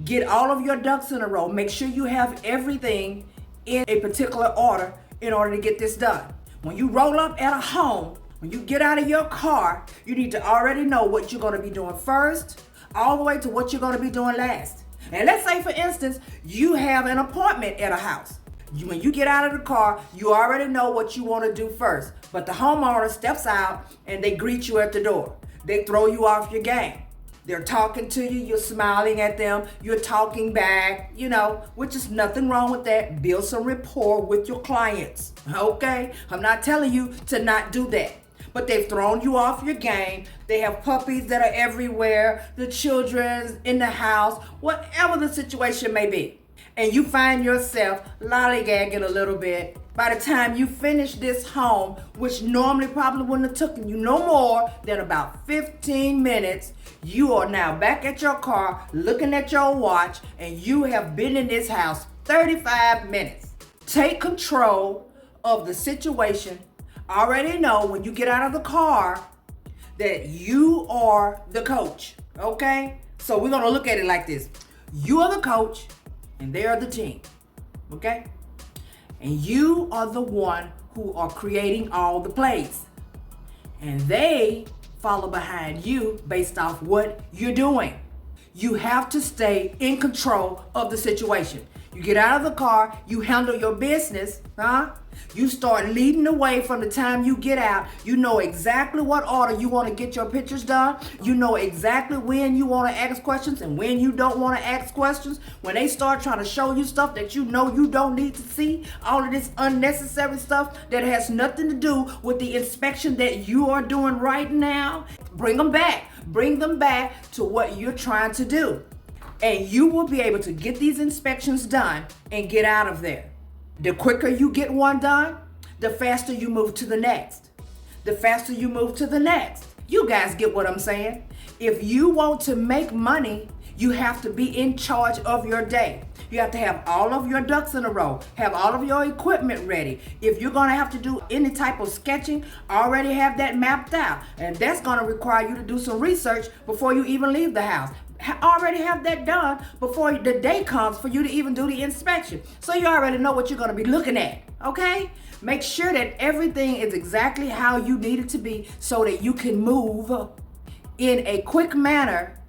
Get all of your ducks in a row. Make sure you have everything in a particular order in order to get this done. When you roll up at a home, when you get out of your car, you need to already know what you're going to be doing first, all the way to what you're going to be doing last. And let's say, for instance, you have an appointment at a house. When you get out of the car, you already know what you want to do first. But the homeowner steps out and they greet you at the door. They throw you off your game. They're talking to you, you're smiling at them, you're talking back, which is nothing wrong with that. Build some rapport with your clients, okay? I'm not telling you to not do that. But they've thrown you off your game. They have puppies that are everywhere, the children's in the house, whatever the situation may be. And you find yourself lollygagging a little bit. By the time you finish this home, which normally probably wouldn't have taken you no more than about 15 minutes, you are now back at your car, looking at your watch, and you have been in this house 35 minutes. Take control of the situation. Already know when you get out of the car that you are the coach, okay? So we're gonna look at it like this. You are the coach and they are the team, okay? And you are the one who are creating all the plays. And they follow behind you based off what you're doing. You have to stay in control of the situation. You get out of the car, you handle your business, You start leading the way from the time you get out. You know exactly what order you want to get your pictures done. You know exactly when you want to ask questions and when you don't want to ask questions. When they start trying to show you stuff that you know you don't need to see, all of this unnecessary stuff that has nothing to do with the inspection that you are doing right now, bring them back. Bring them back to what you're trying to do. And you will be able to get these inspections done and get out of there. The quicker you get one done, the faster you move to the next. The faster you move to the next. You guys get what I'm saying? If you want to make money, you have to be in charge of your day. You have to have all of your ducks in a row, have all of your equipment ready. If you're going to have to do any type of sketching, already have that mapped out. And that's going to require you to do some research before you even leave the house. Already have that done before the day comes for you to even do the inspection. So you already know what you're going to be looking at, okay? Make sure that everything is exactly how you need it to be so that you can move in a quick manner.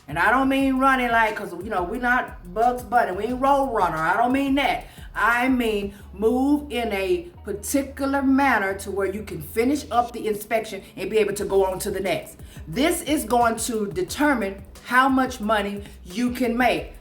And I don't mean running like, because, we're not Bugs Bunny. We ain't Road Runner. I don't mean that. I mean move in a particular manner to where you can finish up the inspection and be able to go on to the next. This is going to determine how much money you can make.